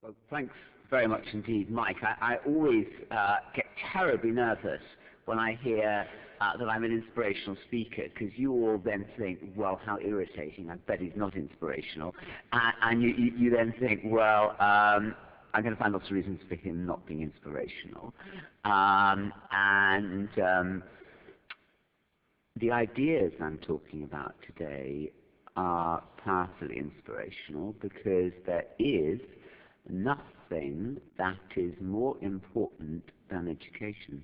Well, thanks very much indeed, Mike. I always get terribly nervous when I hear that I'm an inspirational speaker, because you all then think, well, how irritating, I bet he's not inspirational. And you then think, well, I'm going to find lots of reasons for him not being inspirational. The ideas I'm talking about today are powerfully inspirational, because there is nothing that is more important than education.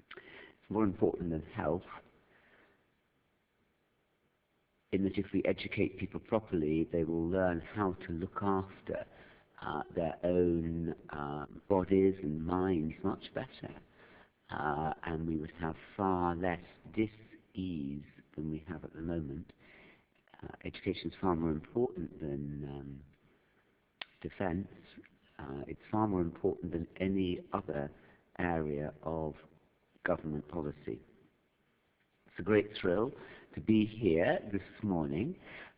It's more important than health, in that if we educate people properly, they will learn how to look after their own bodies and minds much better. And we would have far less dis-ease than we have at the moment. Education is far more important than defence. It's far more important than any other area of government policy. It's a great thrill to be here this morning.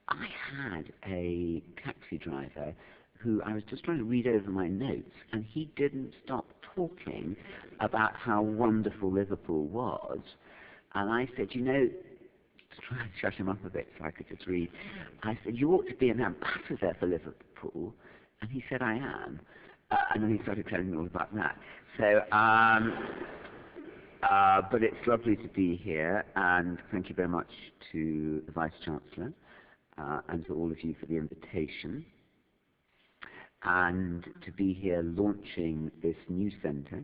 I had a taxi driver who I was just trying to read over my notes, and he didn't stop talking about how wonderful Liverpool was. And I said, you know, to try and shut him up a bit so I could just read, I said, you ought to be an ambassador for Liverpool. And he said, I am. And then he started telling me all about that. So, but it's lovely to be here, and thank you very much to the Vice-Chancellor and to all of you for the invitation, and to be here launching this new Centre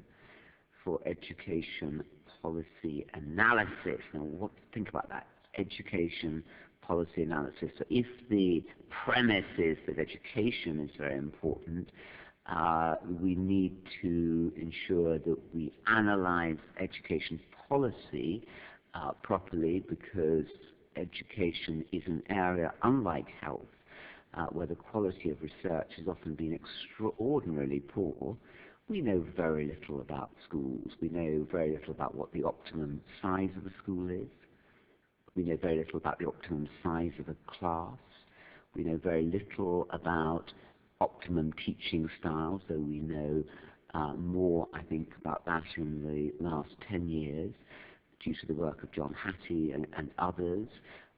for Education Policy Analysis. Now, think about that, education policy analysis. So if the premise is that education is very important, we need to ensure that we analyze education policy properly, because education is an area, unlike health, where the quality of research has often been extraordinarily poor. We know very little about schools. We know very little about what the optimum size of a school is. We know very little about the optimum size of a class. We know very little about optimum teaching styles, though we know more, I think, about that in the last 10 years due to the work of John Hattie and others.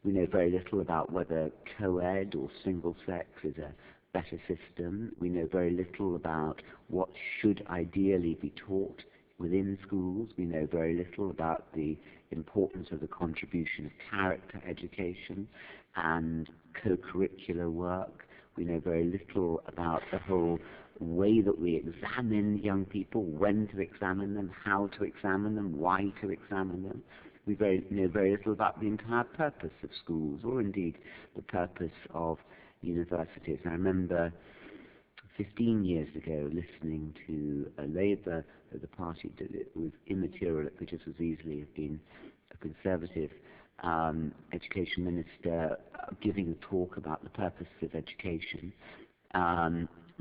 We know very little about whether co-ed or single-sex is a better system. We know very little about what should ideally be taught within schools. We know very little about the importance of the contribution of character education and co-curricular work. We know very little about the whole way that we examine young people, when to examine them, how to examine them, why to examine them. We know very little about the entire purpose of schools, or indeed the purpose of universities. I remember 15 years ago listening to a Labour, the party did it with immaterial, it could just as easily have been a Conservative education minister giving a talk about the purpose of education,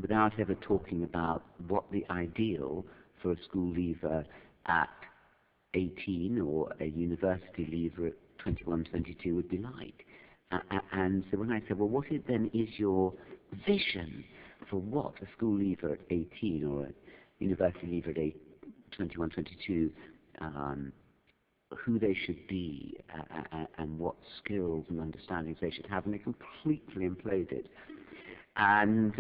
without ever talking about what the ideal for a school leaver at 18 or a university leaver at 21, 22 would be like. And so when I said, well, what then is your vision for what a school leaver at 18 or a university leaver at 21, 22, who they should be and what skills and understandings they should have, and they completely imploded. And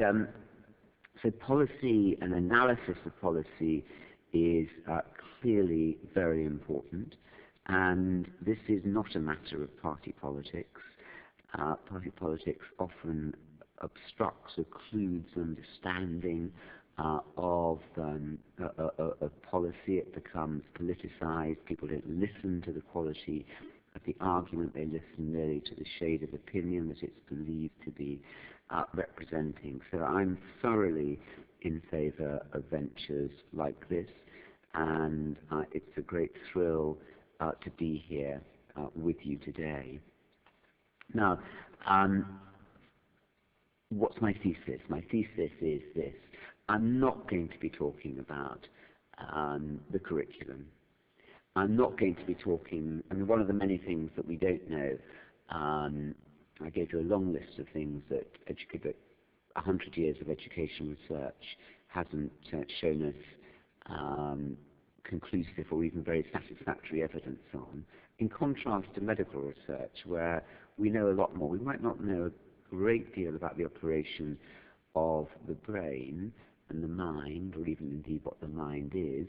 so policy and analysis of policy is clearly very important, and this is not a matter of party politics. Party politics often obstructs, occludes understanding of policy. It becomes politicized. People don't listen to the quality of the argument. They listen merely to the shade of opinion that it's believed to be representing. So I'm thoroughly in favor of ventures like this, and it's a great thrill to be here with you today. Now, what's my thesis? My thesis is this. I'm not going to be talking about the curriculum. I'm not going to be talking, I mean, one of the many things that we don't know, I gave you a long list of things that 100 years of education research hasn't shown us conclusive or even very satisfactory evidence on, in contrast to medical research, where we know a lot more. We might not know a great deal about the operation of the brain and the mind, or even indeed what the mind is,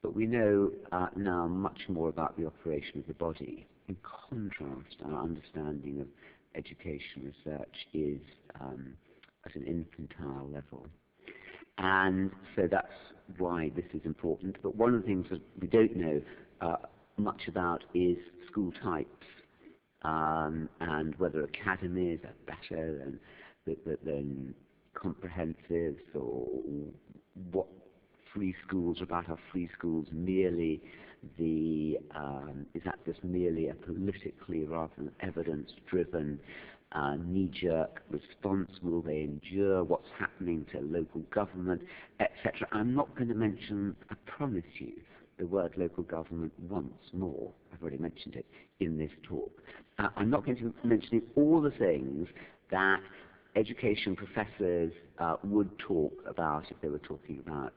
but we know now much more about the operation of the body. In contrast, our understanding of education research is at an infantile level. And so that's why this is important. But one of the things that we don't know much about is school types, and whether academies are better than comprehensives, or what free schools are about. Are free schools merely is that just merely a politically rather than evidence-driven knee-jerk response? Will they endure? What's happening to local government, etc.? I'm not going to mention, I promise you, the word local government once more. I've already mentioned it in this talk. I'm not going to be mentioning all the things that education professors would talk about if they were talking about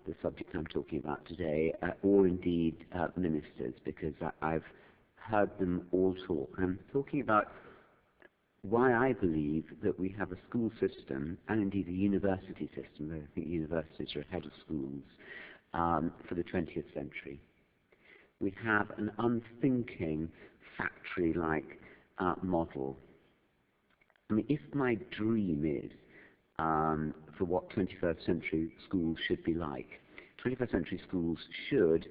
the subject I'm talking about today, or indeed ministers, because I've heard them all talk. I'm talking about why I believe that we have a school system, and indeed a university system, though I think universities are ahead of schools, for the 20th century. We have an unthinking, factory-like model. I mean, if my dream is for what 21st century schools should be like, 21st century schools should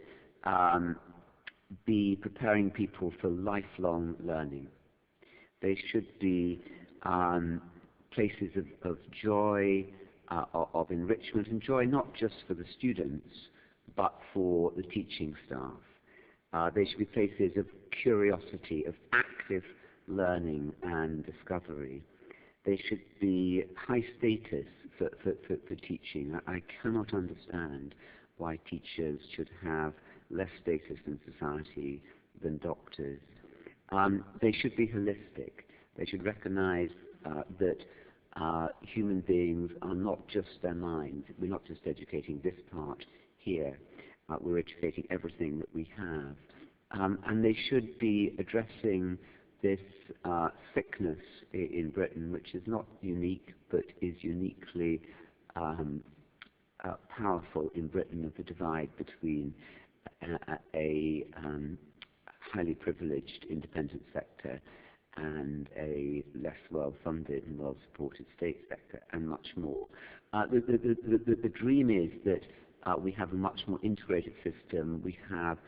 be preparing people for lifelong learning. They should be places of joy, of enrichment, and joy not just for the students, but for the teaching staff. They should be places of curiosity, of active learning and discovery. They should be high status for teaching. I cannot understand why teachers should have less status in society than doctors. They should be holistic. They should recognize that human beings are not just their minds. We're not just educating this part here. We're educating everything that we have. And they should be addressing this sickness in Britain, which is not unique, but is uniquely powerful in Britain, of the divide between a highly privileged independent sector and a less well-funded and well-supported state sector, and much more. The dream is that we have a much more integrated system. We have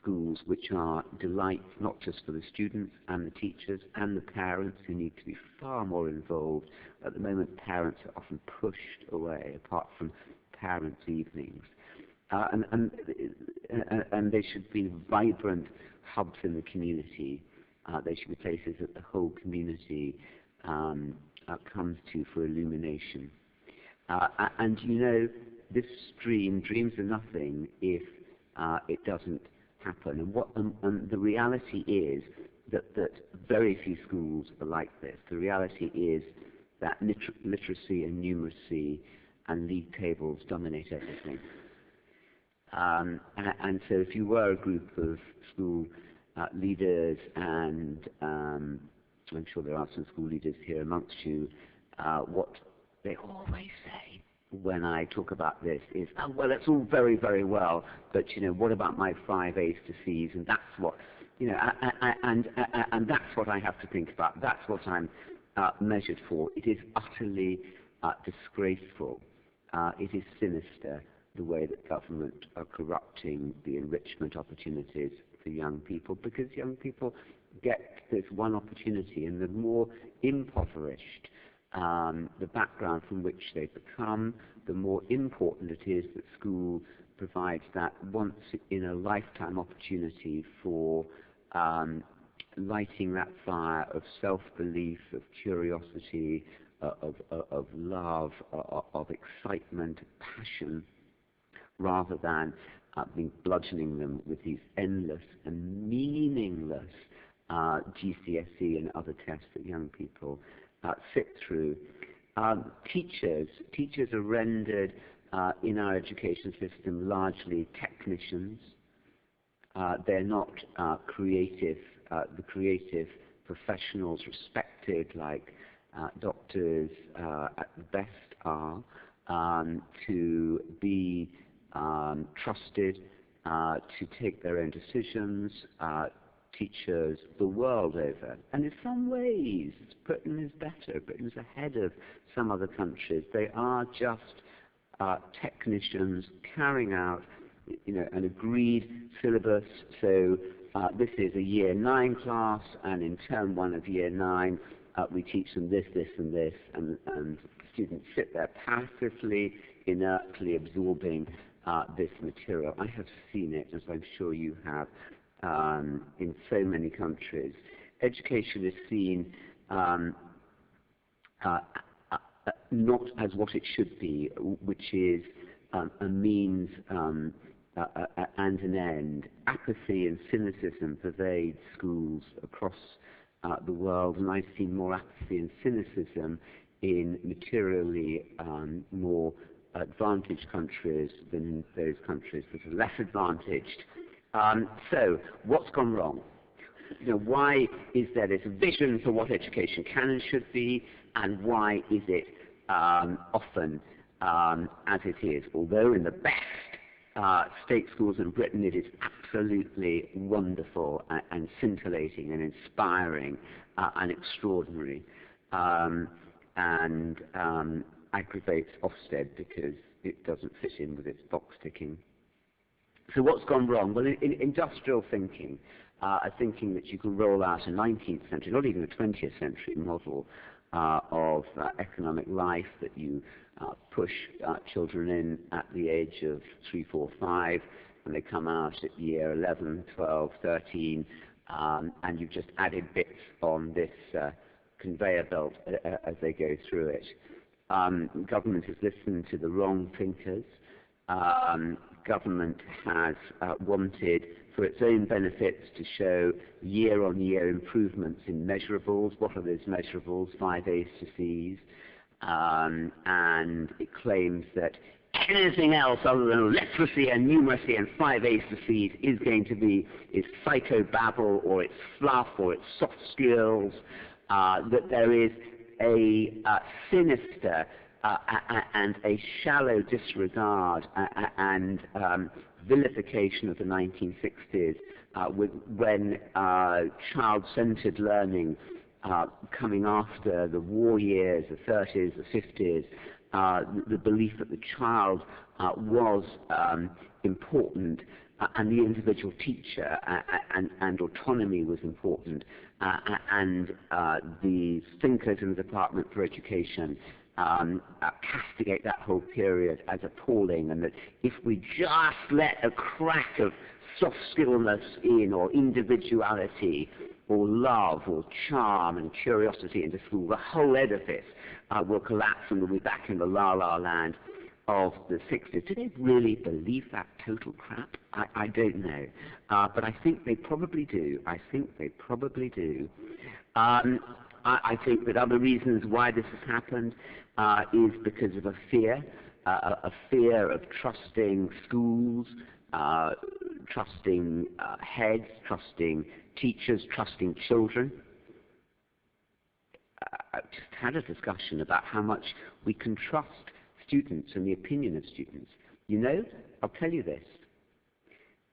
schools which are delights not just for the students and the teachers and the parents, who need to be far more involved. At the moment, parents are often pushed away, apart from parents' evenings. And they should be vibrant hubs in the community. They should be places that the whole community comes to for illumination. And you know, this dreams are nothing if it doesn't happen. And the reality is that very few schools are like this. The reality is that literacy and numeracy and league tables dominate everything. And so if you were a group of school leaders, and I'm sure there are some school leaders here amongst you, what they always say when I talk about this is, oh, well, it's all very, very well, but, you know, what about my 5 A's to C's? And that's what, you know, and that's what I have to think about. That's what I'm measured for. It is utterly disgraceful. It is sinister, the way that government are corrupting the enrichment opportunities for young people, because young people get this one opportunity, and the more impoverished the background from which they become, the more important it is that school provides that once in a lifetime opportunity for lighting that fire of self-belief, of curiosity, of love, of excitement, passion, rather than bludgeoning them with these endless and meaningless GCSE and other tests that young people sit through. Teachers are rendered in our education system largely technicians. They're not creative, the creative professionals respected like doctors at the best are, to be trusted, to take their own decisions, teachers the world over. And in some ways, Britain is better. Britain is ahead of some other countries. They are just technicians carrying out, an agreed syllabus. So this is a Year 9 class, and in term 1 of Year 9, we teach them this, this, and this, and students sit there passively, inertly absorbing this material. I have seen it, as I'm sure you have, in so many countries. Education is seen not as what it should be, which is a means and an end. Apathy and cynicism pervade schools across the world, and I've seen more apathy and cynicism in materially more advantaged countries than those countries that are less advantaged. So, what's gone wrong? Why is there this vision for what education can and should be, and why is it often as it is? Although in the best state schools in Britain it is absolutely wonderful and scintillating and inspiring and extraordinary, and aggravates Ofsted because it doesn't fit in with its box ticking. So what's gone wrong? Well, in industrial thinking, a thinking that you can roll out a 19th century, not even a 20th century model of economic life, that you push children in at the age of 3, 4, 5, and they come out at year 11, 12, 13, and you've just added bits on this conveyor belt as they go through it. Government has listened to the wrong thinkers. Government has wanted, for its own benefits, to show year-on-year improvements in measurables. What are those measurables? 5 A's to C's. And it claims that anything else other than literacy and numeracy and 5 A's to C's is going to be psychobabble, or it's fluff, or it's soft skills, that there is a sinister and a shallow disregard and vilification of the 1960s, when child-centered learning coming after the war years, the 30s, the 50s, the belief that the child was important, and the individual teacher and autonomy was important, and the thinkers in the Department for Education castigate that whole period as appalling, and that if we just let a crack of soft skillness in, or individuality, or love, or charm and curiosity into school, the whole edifice will collapse and we'll be back in the la-la land of the 60s. Do they really believe that total crap? I don't know. But I think they probably do. I think they probably do. I think that other reasons why this has happened is because of a fear of trusting schools, trusting heads, trusting teachers, trusting children. I just had a discussion about how much we can trust students and the opinion of students. I'll tell you this.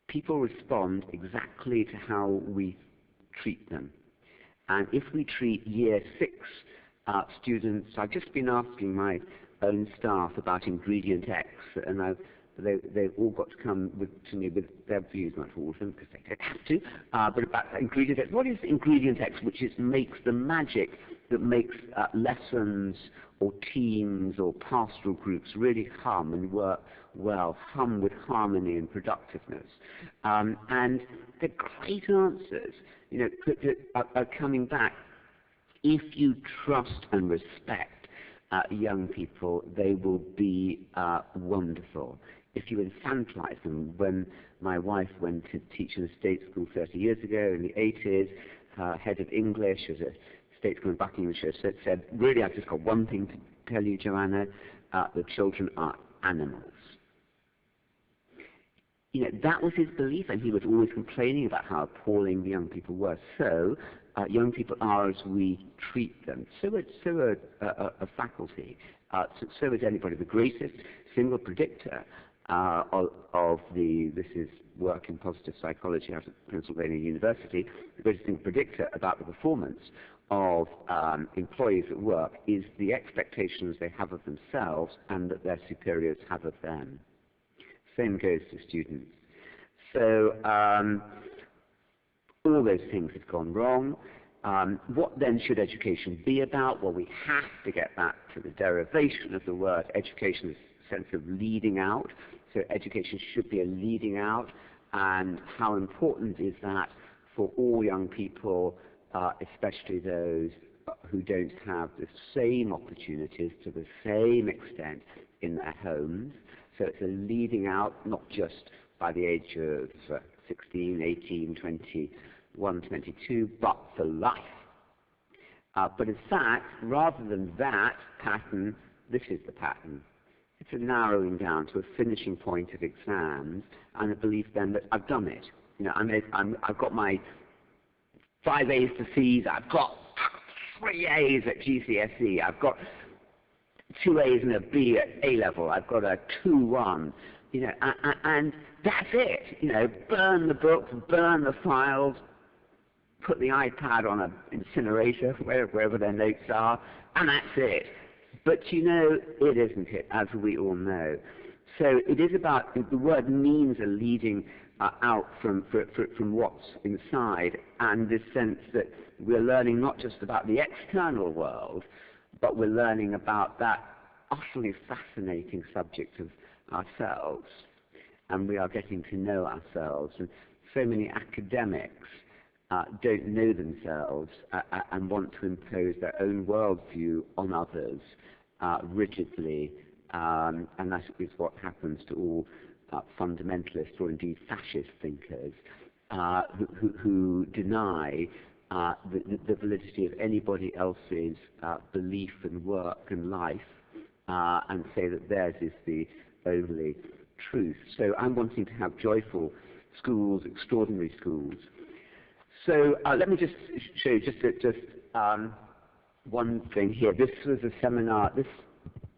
People respond exactly to how we treat them. And if we treat Year 6 students, I've just been asking my own staff about Ingredient X, and they've all got to come to me with their views, not all of them, because they don't have to, but about Ingredient X. What is Ingredient X, which makes the magic that makes lessons or teams or pastoral groups really hum and work well, hum with harmony and productiveness? And the great answers, are coming back. If you trust and respect young people, they will be wonderful. If you infantilize them, when my wife went to teach in a state school 30 years ago in the 80s, her head of English was a state school in Buckinghamshire, said, really, I've just got one thing tell you, Joanna, that children are animals. You know, that was his belief, and he was always complaining about how appalling the young people were. So, young people are as we treat them. So are a faculty. So is anybody. The greatest single predictor of this is work in positive psychology out of Pennsylvania University, the greatest single predictor about the performance of employees at work is the expectations they have of themselves and that their superiors have of them. Same goes to students. So all those things have gone wrong. What then should education be about? Well, we have to get back to the derivation of the word. Education is a sense of leading out. So education should be a leading out. And how important is that for all young people, especially those who don't have the same opportunities to the same extent in their homes. So it's a leading out, not just by the age of 16, 18, 21, 22, but for life. But in fact, rather than that pattern, this is the pattern. It's a narrowing down to a finishing point of exams and a belief then that I've done it. You know, I've got my 5 A's to C's, I've got 3 A's at GCSE, I've got 2 A's and a B at A-level, I've got a 2-1, you know, and that's it. You know, burn the books, burn the files, put the iPad on an incinerator, wherever their notes are, and that's it. But you know, it isn't it, as we all know. So it is about, the word means a leading out from what's inside, and this sense that we're learning not just about the external world, but we're learning about that utterly fascinating subject of ourselves, and we are getting to know ourselves. And so many academics don't know themselves and want to impose their own worldview on others rigidly, and that is what happens to all fundamentalist or indeed fascist thinkers who deny the validity of anybody else's belief and work and life and say that theirs is the only truth. So I'm wanting to have joyful schools, extraordinary schools. So let me just show you just one thing here. This was a seminar.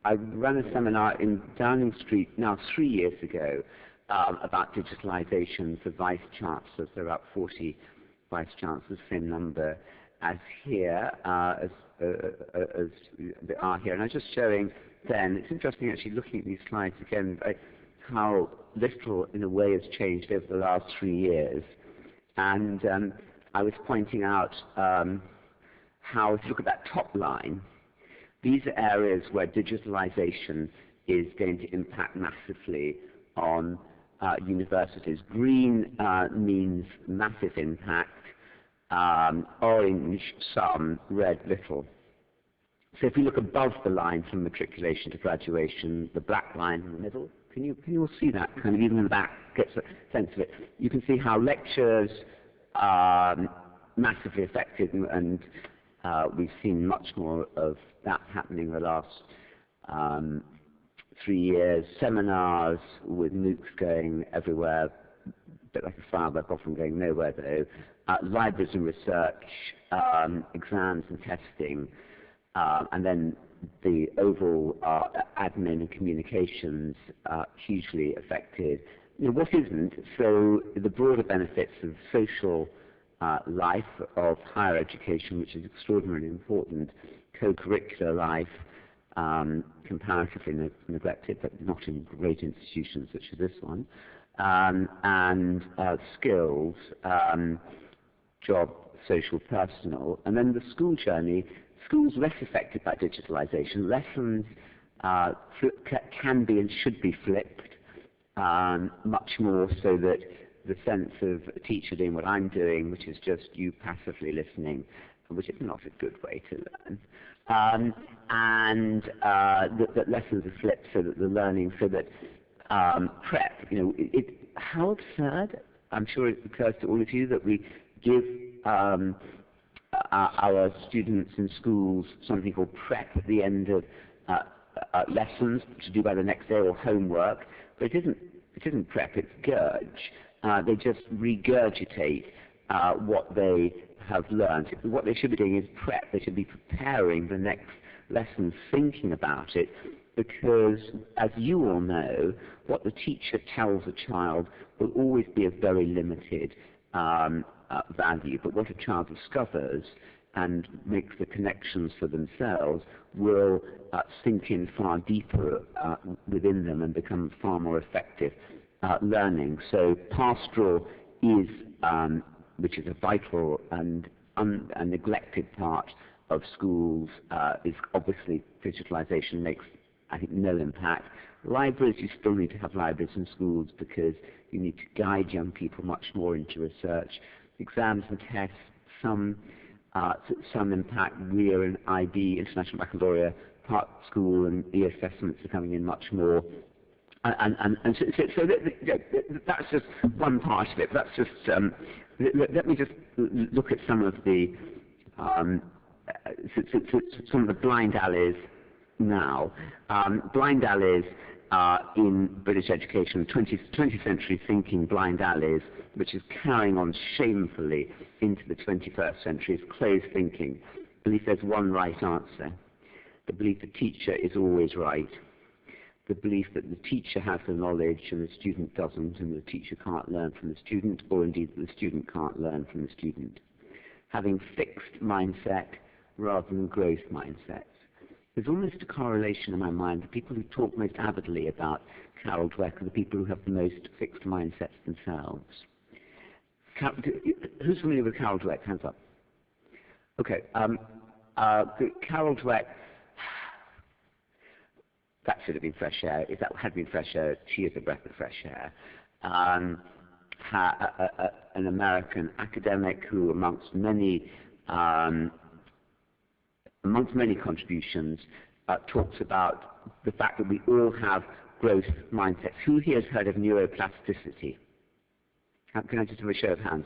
I ran a seminar in Downing Street now 3 years ago about digitalization for vice chancellors. There are about 40 vice chancellors, same number as here, as they are here. And I was just showing then, it's interesting actually looking at these slides again, how little in a way has changed over the last 3 years. And I was pointing out how, if you look at that top line, these are areas where digitalization is going to impact massively on universities. Green means massive impact, orange some, red little. So if you look above the line from matriculation to graduation, the black line in the middle, can you all see that? Kind of even in the back gets a sense of it. You can see how lectures are massively affected, and we've seen much more of that happening in the last 3 years. Seminars with MOOCs going everywhere, a bit like a firework, often going nowhere though. Libraries and research, exams and testing, and then the overall admin and communications hugely affected. You know, what isn't? So the broader benefits of social life, of higher education, which is extraordinarily important, co-curricular life, comparatively neglected, but not in great institutions such as this one, and skills, job, social, personal, and then the school journey. Schools less affected by digitalization. Lessons can be and should be flipped, much more so that the sense of a teacher doing what I'm doing, which is just you passively listening, which is not a good way to learn, and that lessons are flipped so that the learning, so that prep, you know, how absurd, I'm sure it occurs to all of you, that we give our students in schools something called prep at the end of lessons to do by the next day or homework, but it isn't prep, it's gurge. They just regurgitate what they have learned. What they should be doing is prep. They should be preparing the next lesson, thinking about it, because, as you all know, what the teacher tells a child will always be of very limited value, but what a child discovers and makes the connections for themselves will sink in far deeper within them and become far more effective learning. So pastoral is, which is a vital and neglected part of schools, is obviously digitalization makes, I think, no impact. Libraries, you still need to have libraries in schools because you need to guide young people much more into research. Exams and tests, some impact. We're in IB, International Baccalaureate, part school, and the assessments are coming in much more. And so that's just one part of it. That's just let me just look at some of the blind alleys now. Blind alleys in British education, 20th century thinking blind alleys, which is carrying on shamefully into the 21st century, is closed thinking. Belief there's one right answer. The belief the teacher is always right. The belief that the teacher has the knowledge and the student doesn't, and the teacher can't learn from the student, or indeed the student can't learn from the student. Having fixed mindset rather than growth mindsets. There's almost a correlation in my mind. The people who talk most avidly about Carol Dweck are the people who have the most fixed mindsets themselves. Who's familiar with Carol Dweck? Hands up. Okay. Carol Dweck, that should have been fresh air. If that had been fresh air, she is a breath of fresh air. An American academic who, amongst many contributions, talks about the fact that we all have growth mindsets. Who here has heard of neuroplasticity? Can I just have a show of hands?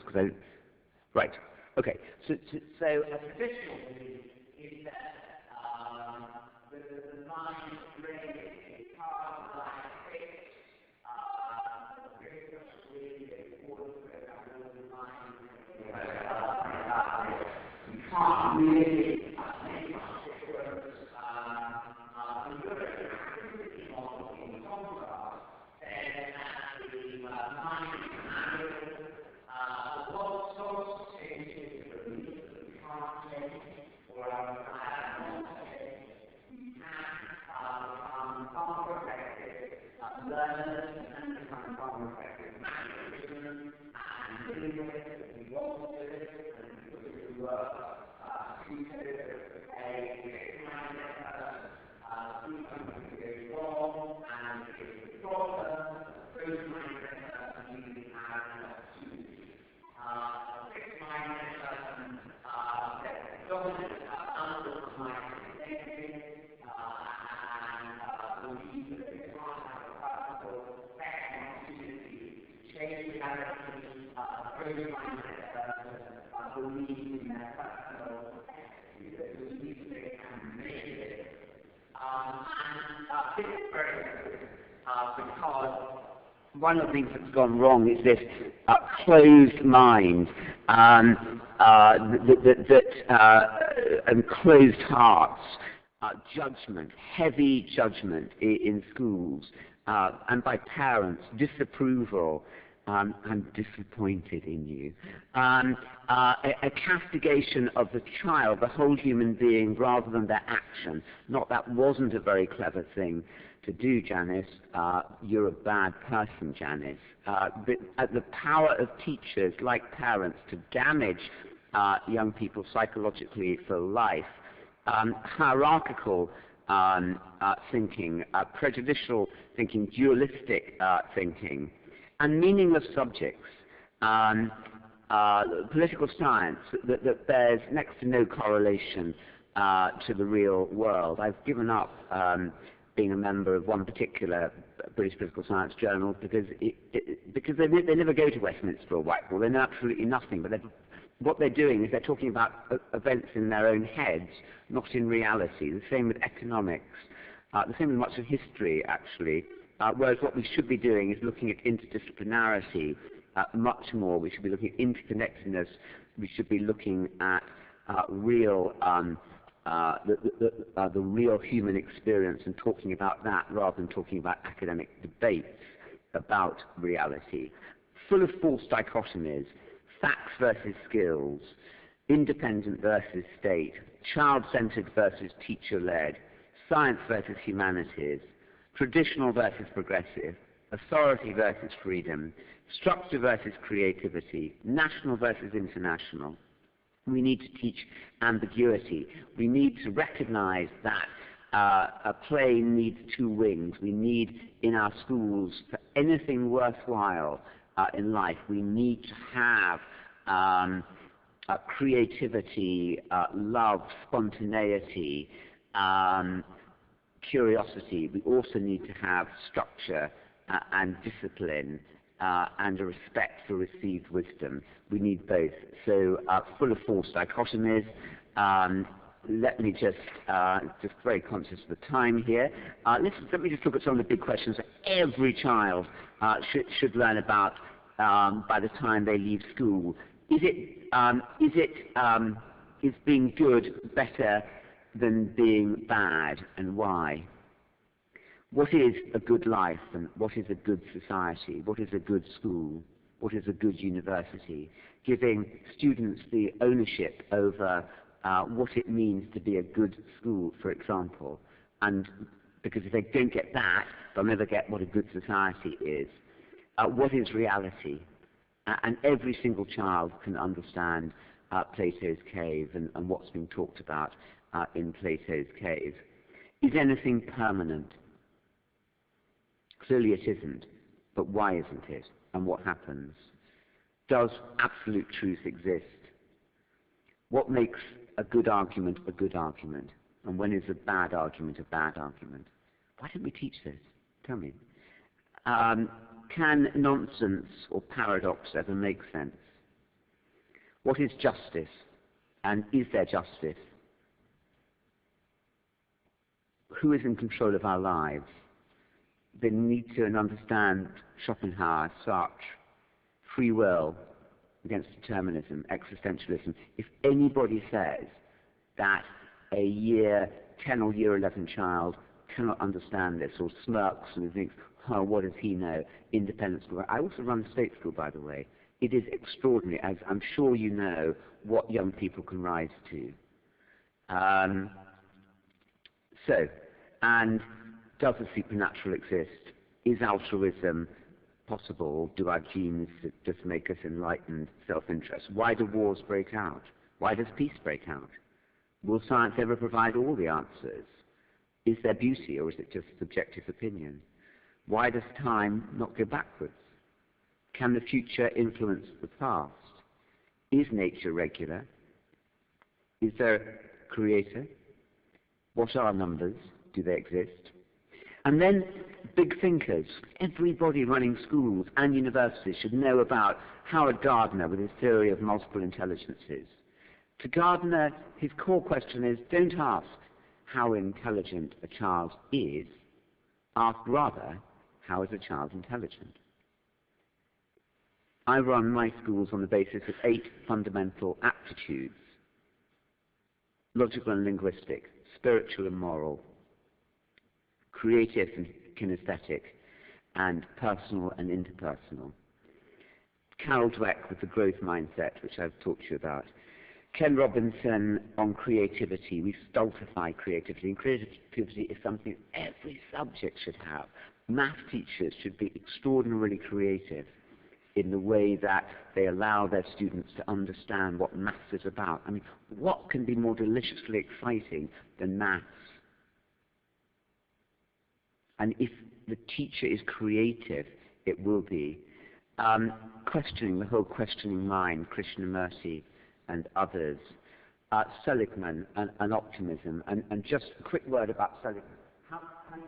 Right. Okay. So a traditional belief is that the mind is part of life. You can't really because one of the things that's gone wrong is this closed mind and closed hearts, judgment, heavy judgment in schools, and by parents, disapproval. I'm disappointed in you. A castigation of the child, the whole human being, rather than their action. Not that wasn't a very clever thing to do, Janice. You're a bad person, Janice. The power of teachers, like parents, to damage young people psychologically for life. Hierarchical thinking, prejudicial thinking, dualistic thinking. And meaningless subjects, political science that bears next to no correlation to the real world. I've given up being a member of one particular British political science journal because they never go to Westminster or Whitehall. They know absolutely nothing. But what they're doing is they're talking about events in their own heads, not in reality. The same with economics. The same with much of history, actually. Whereas what we should be doing is looking at interdisciplinarity much more. We should be looking at interconnectedness. We should be looking at real, the real human experience and talking about that rather than talking about academic debates about reality. Full of false dichotomies, facts versus skills, independent versus state, child-centered versus teacher-led, science versus humanities, traditional versus progressive, authority versus freedom, structure versus creativity, national versus international. We need to teach ambiguity. We need to recognize that a plane needs two wings. We need in our schools, for anything worthwhile in life, we need to have creativity, love, spontaneity, curiosity. We also need to have structure and discipline and a respect for received wisdom. We need both. So full of false dichotomies. Let me just very conscious of the time here. Let me just look at some of the big questions that every child should learn about by the time they leave school. Is being good better than being bad, and why? What is a good life, and what is a good society? What is a good school? What is a good university? Giving students the ownership over what it means to be a good school, for example. And because if they don't get that, they'll never get what a good society is. What is reality? And every single child can understand Plato's cave and what's being talked about in Plato's cave. Is anything permanent? Clearly it isn't, but why isn't it? And what happens? Does absolute truth exist? What makes a good argument a good argument? And when is a bad argument a bad argument? Why don't we teach this? Tell me. Can nonsense or paradox ever make sense? What is justice? And is there justice? Who is in control of our lives? They need to understand Schopenhauer, Sartre, free will against determinism, existentialism. If anybody says that a year 10 or year 11 child cannot understand this, or smirks and thinks, oh, what does he know? Independent school. I also run a state school, by the way. It is extraordinary, as I'm sure you know, what young people can rise to. And does the supernatural exist? Is altruism possible? Do our genes just make us enlightened self-interest? Why do wars break out? Why does peace break out? Will science ever provide all the answers? Is there beauty, or is it just subjective opinion? Why does time not go backwards? Can the future influence the past? Is nature regular? Is there a creator? What are numbers? Do they exist? And then big thinkers. Everybody running schools and universities should know about Howard Gardner with his theory of multiple intelligences. To Gardner, his core question is, don't ask how intelligent a child is, ask rather, how is a child intelligent? I run my schools on the basis of 8 fundamental aptitudes: logical and linguistic, spiritual and moral, creative and kinesthetic, and personal and interpersonal. Carol Dweck with the growth mindset, which I've talked to you about. Ken Robinson on creativity. We stultify creativity, and creativity is something every subject should have. Math teachers should be extraordinarily creative in the way that they allow their students to understand what maths is about. I mean, what can be more deliciously exciting than maths? And if the teacher is creative, it will be. Questioning, the whole questioning mind, Krishnamurti and others. Seligman and optimism. And just a quick word about Seligman. How many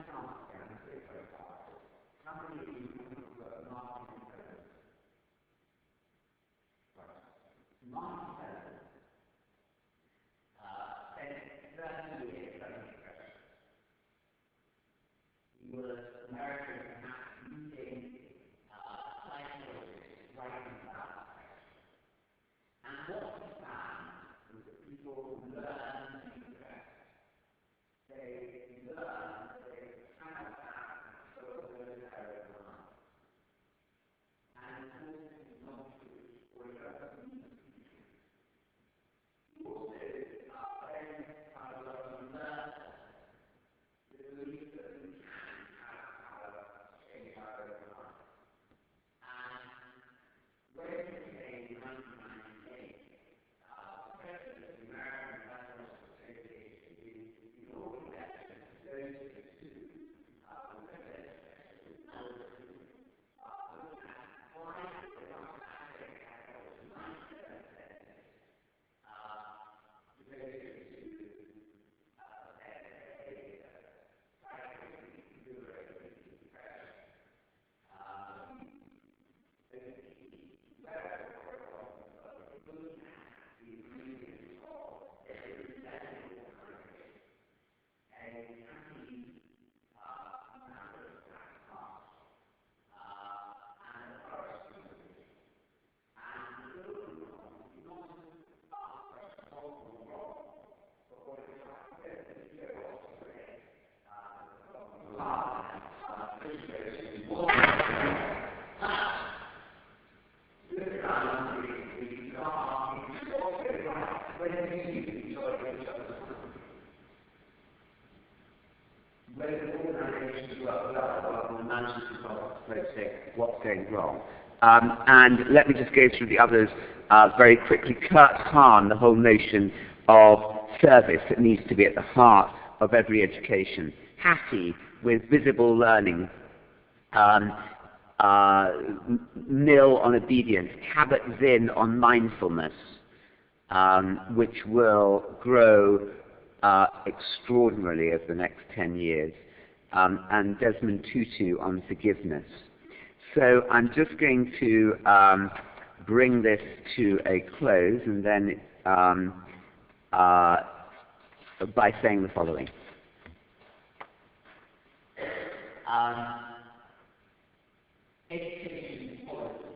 What's going wrong. And let me just go through the others very quickly. Kurt Hahn, the whole notion of service that needs to be at the heart of every education. Hattie, with visible learning. Mill on obedience. Kabat-Zinn on mindfulness, which will grow extraordinarily over the next 10 years. And Desmond Tutu on forgiveness. So I'm just going to bring this to a close, and then by saying the following. Education policy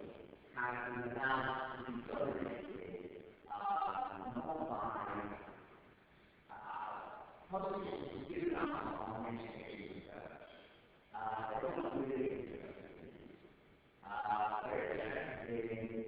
has been announced to be dominated not by politicians who do not on education research. They're not really interested. They're interested in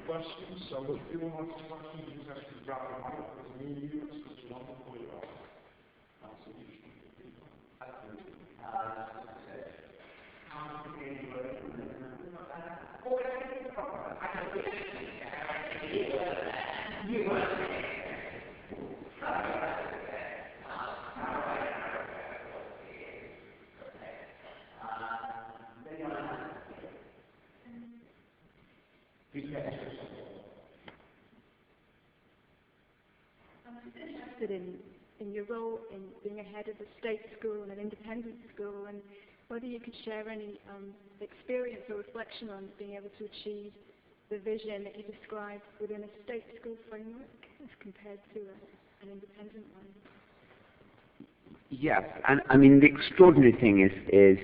questions, so if anyone wants questions, you just have to drop them out as many years because you don't know where you are. In your role in being a head of a state school and an independent school, and whether you could share any experience or reflection on being able to achieve the vision that you described within a state school framework as compared to an independent one. Yes, and I mean the extraordinary thing is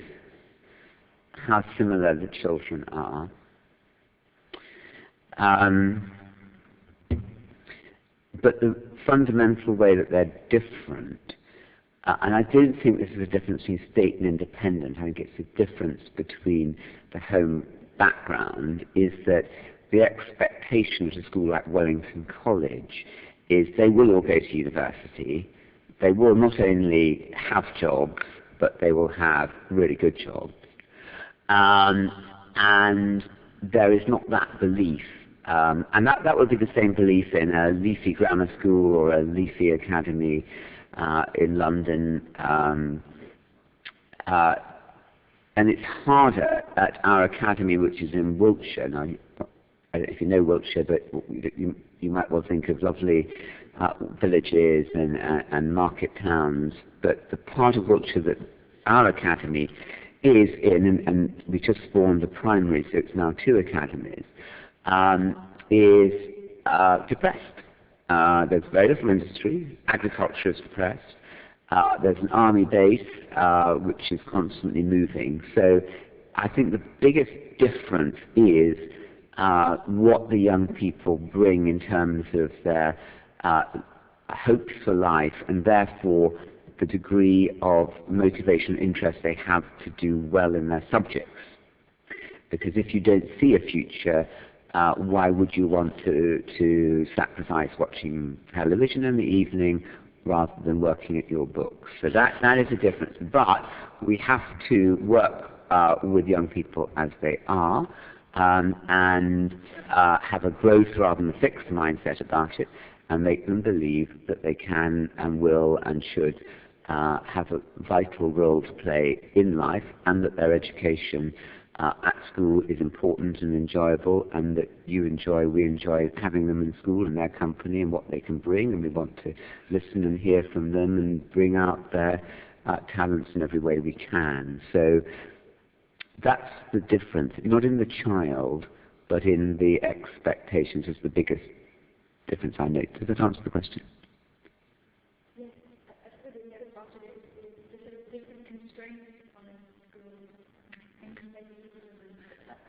how similar the children are. But the fundamental way that they're different, and I don't think this is a difference between state and independent, I think it's a difference between the home background, is that the expectation at a school like Wellington College is they will all go to university, they will not only have jobs, but they will have really good jobs. And there is not that belief. And that would be the same belief in a Leafy Grammar School or a Leafy Academy in London. And it's harder at our academy, which is in Wiltshire. Now, I don't know if you know Wiltshire, but you might well think of lovely villages and market towns. But the part of Wiltshire that our academy is in, and we just spawned a primary, so it's now 2 academies, is depressed. There's very little industry. Agriculture is depressed. There's an army base which is constantly moving. So I think the biggest difference is what the young people bring in terms of their hopes for life, and therefore the degree of motivation and interest they have to do well in their subjects. Because if you don't see a future, why would you want to sacrifice watching television in the evening rather than working at your books? So that is a difference. But we have to work with young people as they are, and have a growth rather than a fixed mindset about it, and make them believe that they can and will and should have a vital role to play in life, and that their education at school is important and enjoyable, and that we enjoy having them in school and their company and what they can bring, and we want to listen and hear from them and bring out their talents in every way we can. So that's the difference, not in the child, but in the expectations is the biggest difference I note. Does that answer the question? Yes, I suppose the other part of it is the different constraints on a school income.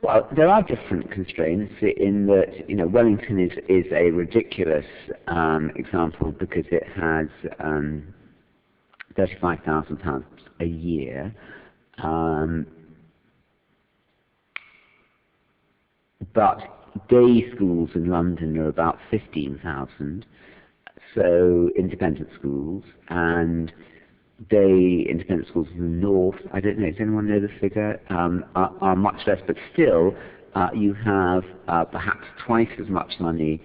Well, there are different constraints in that, Wellington is a ridiculous example because it has £35,000 a year. But day schools in London are about 15,000, so independent schools, and day independent schools in the north, I don't know, does anyone know the figure, are much less, but still you have perhaps twice as much money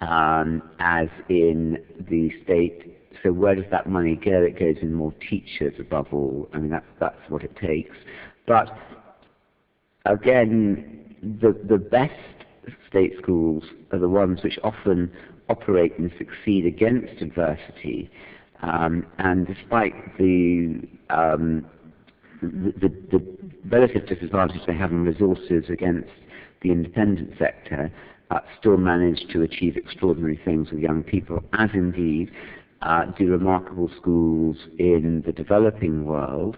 as in the state. So where does that money go? It goes in more teachers above all. I mean, that's what it takes. But again, the best state schools are the ones which often operate and succeed against adversity, and despite the relative disadvantage they have in resources against the independent sector, still manage to achieve extraordinary things with young people, as indeed do remarkable schools in the developing world,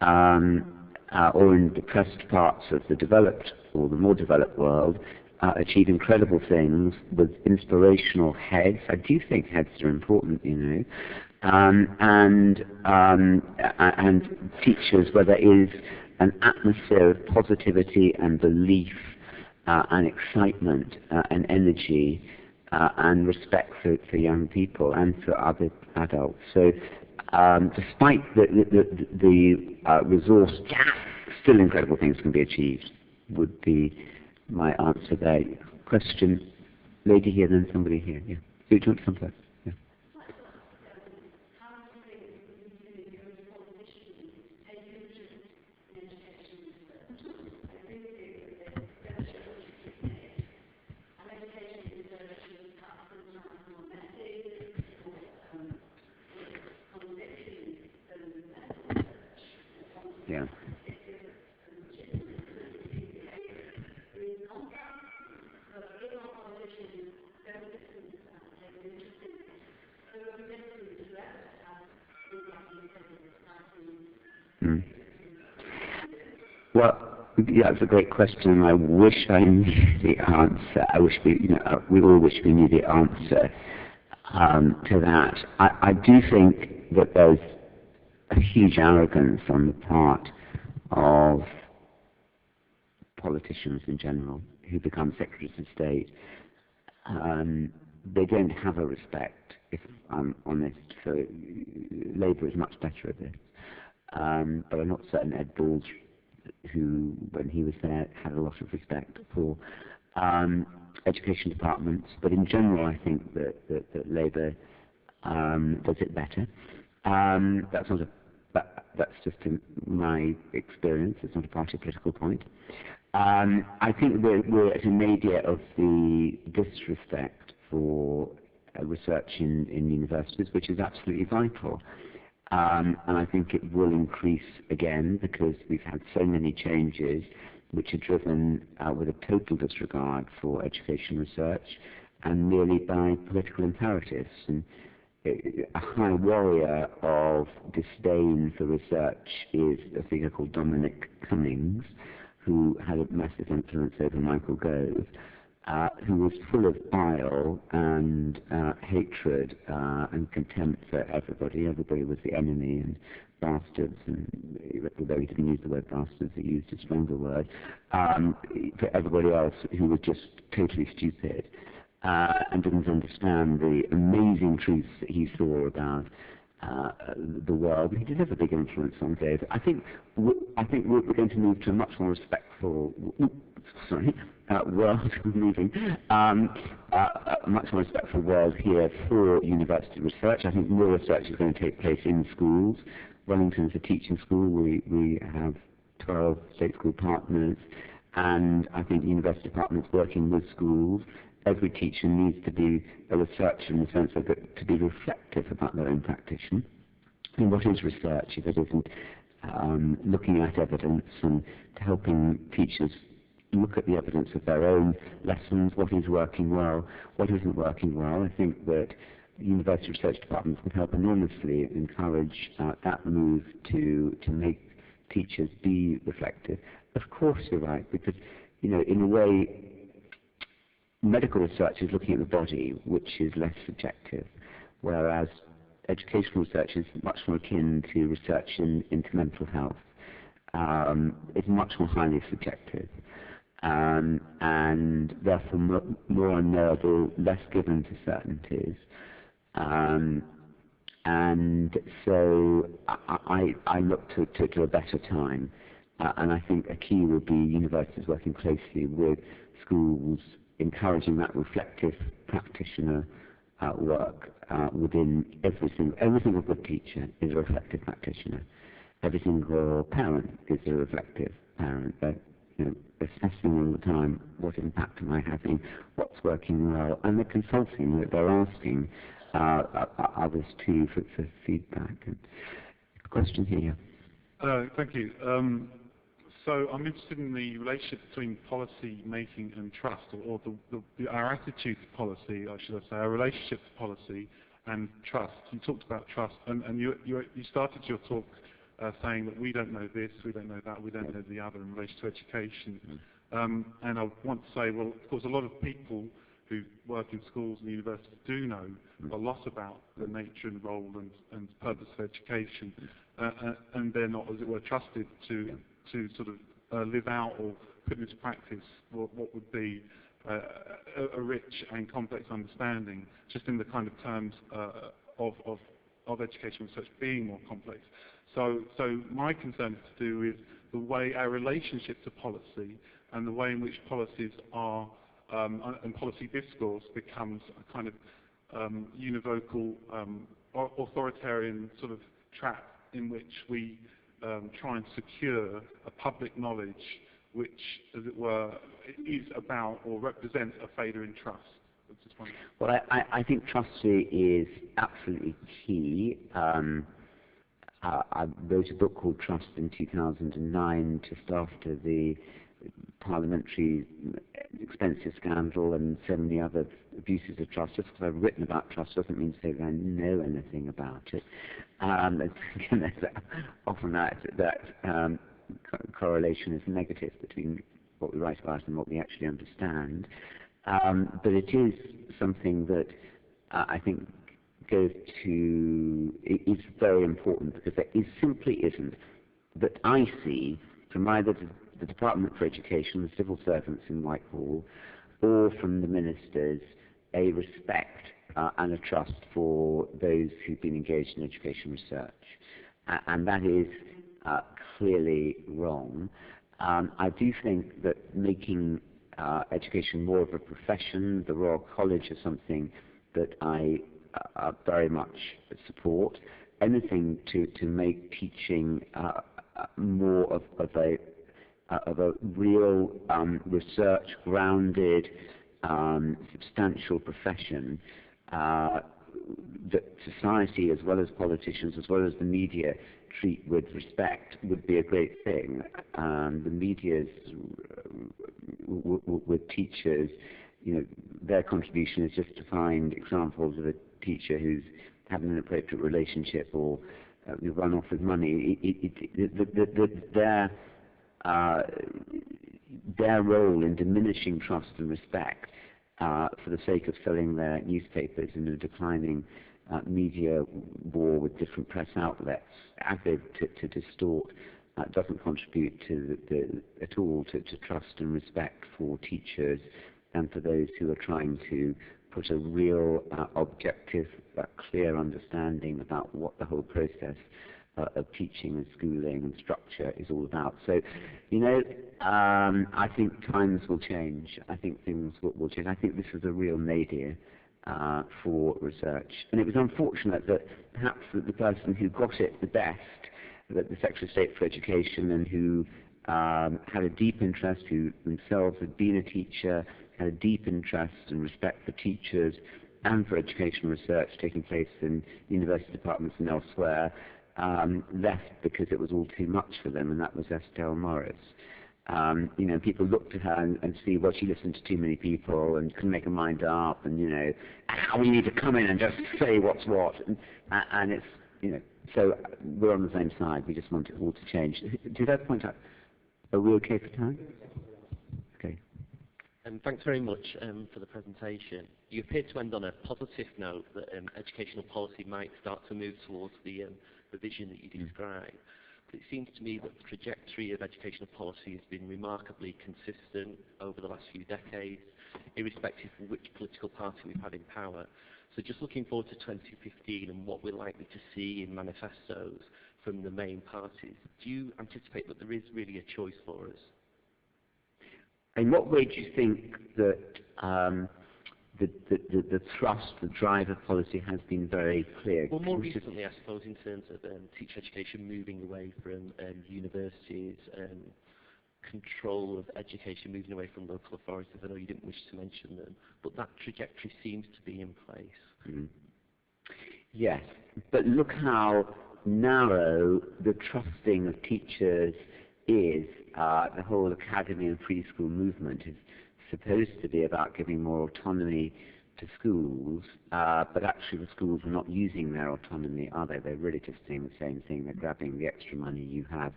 or in depressed parts of the developed or the more developed world, achieve incredible things with inspirational heads. I do think heads are important, and teachers where there is an atmosphere of positivity and belief and excitement and energy and respect for young people and for other adults. So despite the resource gap, still incredible things can be achieved, would be my answer there. Question, lady here, then somebody here. Yeah. Do you want to come first? Yeah. Yeah. Well, Yeah, it's a great question. I wish I knew the answer. I wish we all wish we knew the answer to that. I do think that there's a huge arrogance on the part of politicians in general who become secretaries of state. They don't have a respect, if I'm honest. So Labour is much better at this. But I'm not certain Ed Balls, who, when he was there, had a lot of respect for education departments. But in general, I think that Labour does it better. That's just my experience. It's not a party political point. I think we're at a nadir of the disrespect for research in universities, which is absolutely vital. And I think it will increase again because we've had so many changes which are driven with a total disregard for education research and merely by political imperatives. And a high warrior of disdain for research is a figure called Dominic Cummings, who had a massive influence over Michael Gove, who was full of bile and hatred and contempt for everybody. Everybody was the enemy and bastards, and although he didn't use the word bastards, he used a stronger word, for everybody else who was just totally stupid and didn't understand the amazing truths that he saw about the world. He did have a big influence on Dave. I think we're going to move to a much more respectful world, moving a much more respectful world here for university research. I think more research is going to take place in schools. Wellington is a teaching school. We have 12 state school partners, and I think university departments working with schools. Every teacher needs to be a researcher in the sense of to be reflective about their own practitioner. And what is research if it isn't looking at evidence and helping teachers look at the evidence of their own lessons, what is working well, what isn't working well. I think that university research departments can help enormously encourage that move to make teachers be reflective. Of course you're right, because in a way medical research is looking at the body, which is less subjective, whereas educational research is much more akin to research into mental health. It's much more highly subjective. And therefore more unknowable, less given to certainties. And so I look to a better time. And I think a key will be universities working closely with schools, encouraging that reflective practitioner work within every single good teacher is a reflective practitioner. Every single parent is a reflective parent. Assessing all the time what impact am I having, what's working well, and the consulting that they're asking others too for feedback. And question here. Thank you. So I'm interested in the relationship between policy making and trust, or our attitude to policy, should I say, our relationship to policy and trust. You talked about trust, and you started your talk saying that we don't know this, we don't know that, we don't know the other in relation to education. And I want to say, well, of course, a lot of people who work in schools and universities do know a lot about the nature and role and purpose of education, and they're not, as it were, trusted to sort of live out or put into practice what would be a rich and complex understanding, just in the kind of terms of education research being more complex. So my concern is to do with the way our relationship to policy and the way in which policies are and policy discourse becomes a kind of univocal authoritarian sort of trap in which we try and secure a public knowledge which, as it were, is about or represents a failure in trust. Well, I think trust is absolutely key. I wrote a book called Trust in 2009, just after the parliamentary expenses scandal and so many other abuses of trust. Just because I've written about trust doesn't mean to say that I know anything about it. Often that correlation is negative between what we write about and what we actually understand. But it is something that I think goes to, it is very important, because there simply isn't, that I see from either the Department for Education, the civil servants in Whitehall, or from the ministers, a respect and a trust for those who've been engaged in education research. And that is clearly wrong. I do think that making education more of a profession, the Royal College, is something that I very much support. Anything to make teaching more of a real research-grounded, substantial profession that society, as well as politicians, as well as the media, treat with respect, would be a great thing. The media's with teachers, their contribution is just to find examples of a teacher who's had an inappropriate relationship or run off with money. Their role in diminishing trust and respect for the sake of selling their newspapers in a declining media war with different press outlets, added to distort, doesn't contribute at all to trust and respect for teachers and for those who are trying to put a real objective, clear understanding about what the whole process of teaching and schooling and structure is all about. So, I think times will change. I think things will change. I think this is a real nadir for research. And it was unfortunate that perhaps the person who got it the best, that the Secretary of State for Education, and who had a deep interest, who themselves had been a teacher, had a deep interest and respect for teachers and for educational research taking place in university departments and elsewhere, left because it was all too much for them, and that was Estelle Morris. People looked at her and see, well, she listened to too many people and couldn't make her mind up, and we need to come in and just say what's what, and it's so we're on the same side. We just want it all to change. Did that point out? Are we okay for time? Okay. Thanks very much for the presentation. You appear to end on a positive note that educational policy might start to move towards the vision that you described. But it seems to me that the trajectory of educational policy has been remarkably consistent over the last few decades, irrespective of which political party we've had in power. So just looking forward to 2015 and what we're likely to see in manifestos from the main parties, do you anticipate that there is really a choice for us? In what way do you think that the thrust, the drive of policy has been very clear? Well, more recently, I suppose, in terms of teacher education moving away from universities, control of education moving away from local authorities. I know you didn't wish to mention them, but that trajectory seems to be in place. Mm-hmm. Yes, but look how narrow the trusting of teachers is. The whole academy and free school movement is supposed to be about giving more autonomy to schools, but actually the schools are not using their autonomy, are they? They're really just doing the same thing. They're grabbing the extra money you have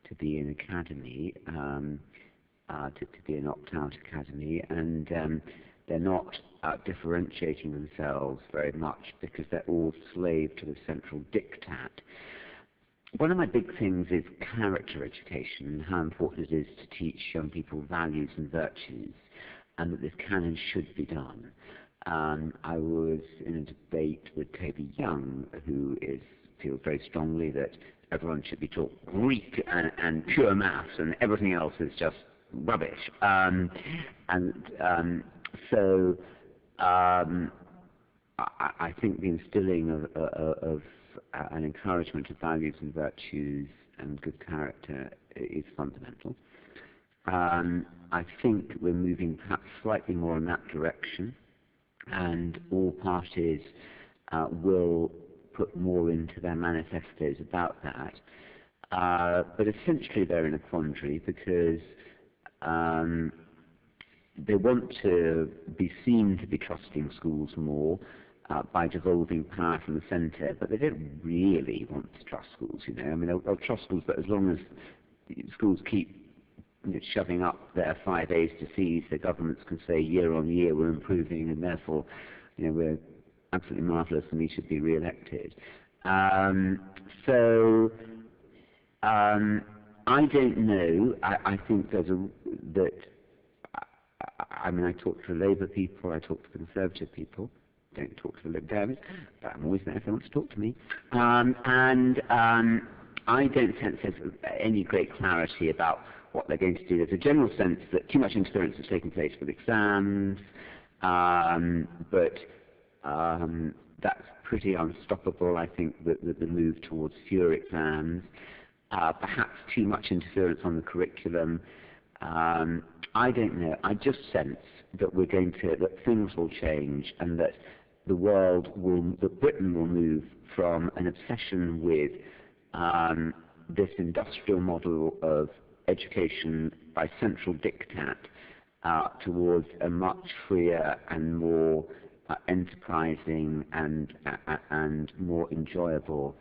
to be an academy, to be an opt-out academy, and they're not differentiating themselves very much because they're all slave to the central diktat. One of my big things is character education, and how important it is to teach young people values and virtues, and that this can and should be done. I was in a debate with Toby Young, who feels very strongly that everyone should be taught Greek and pure maths, and everything else is just rubbish. So I think the instilling of an encouragement of values and virtues and good character is fundamental. I think we're moving perhaps slightly more in that direction, and all parties will put more into their manifestos about that. But essentially they're in a quandary because they want to be seen to be trusting schools more by devolving power from the centre, but they don't really want to trust schools, I mean, they'll trust schools, but as long as schools keep shoving up their 5 A's to C's, the governments can say year on year we're improving and therefore we're absolutely marvellous and we should be re-elected. So I don't know. I think there's I talk to Labour people, I talk to the Conservative people, don't talk to the Lib Dems, but I'm always there if they want to talk to me. I don't sense there's any great clarity about what they're going to do. There's a general sense that too much interference has taken place with exams, but that's pretty unstoppable. I think the move towards fewer exams, perhaps too much interference on the curriculum. I don't know. I just sense that that things will change and that that Britain will move from an obsession with this industrial model of education by central diktat towards a much freer and more enterprising and more enjoyable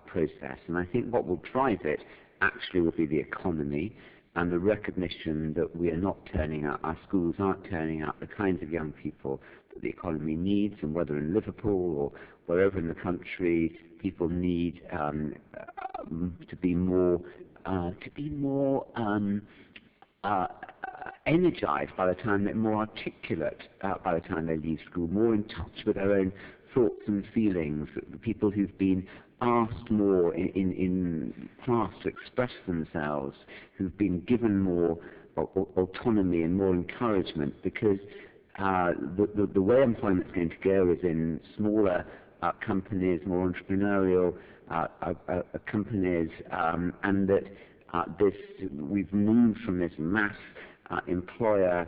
process. And I think what will drive it actually will be the economy and the recognition that we are not turning out, our schools aren't turning out the kinds of young people that the economy needs, and whether in Liverpool or wherever in the country, people need to be more energized by the time they're more articulate by the time they leave school, more in touch with their own thoughts and feelings, the people who've been asked more in class to express themselves, who've been given more autonomy and more encouragement, because the way employment's going to go is in smaller companies, more entrepreneurial companies, and that we've moved from this mass employer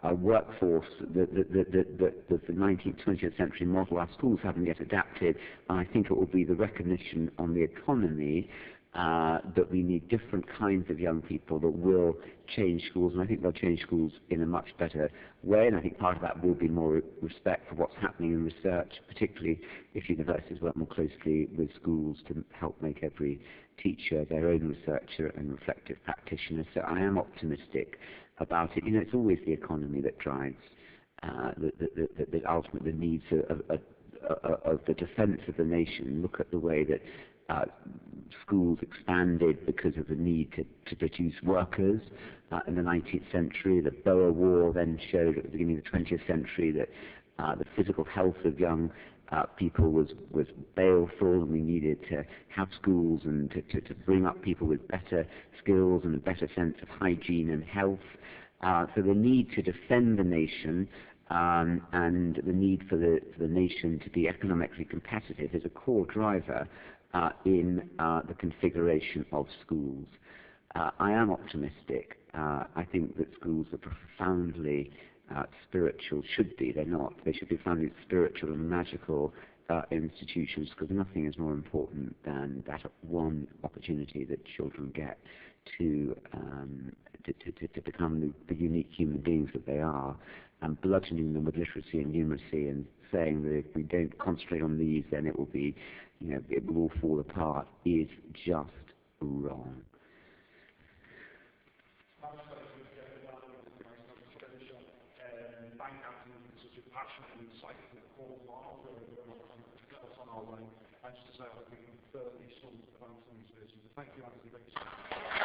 a workforce that the 19th, 20th century model our schools haven't yet adapted, and I think it will be the recognition on the economy that we need different kinds of young people that will change schools, and I think they'll change schools in a much better way, and I think part of that will be more respect for what's happening in research, particularly if universities work more closely with schools to help make every teacher their own researcher and reflective practitioner. So I am optimistic about it. It's always the economy that drives the ultimate the needs of the defence of the nation. Look at the way that schools expanded because of the need to produce workers in the 19th century. The Boer War then showed at the beginning of the 20th century that the physical health of young people was baleful, and we needed to have schools and to bring up people with better skills and a better sense of hygiene and health. So the need to defend the nation and the need for the nation to be economically competitive is a core driver in the configuration of schools. I am optimistic. I think that schools are profoundly spiritual, should be, they're not. They should be profoundly spiritual and magical institutions, because nothing is more important than that one opportunity that children get to become the unique human beings that they are, and bludgeoning them with literacy and numeracy and saying that if we don't concentrate on these, then it will be, it will all fall apart, is just wrong. Thank Anthony for such a passionate and insightful call on our way. And just to say, I think we can further these sorts of Anthony's vision. Thank you, Anthony.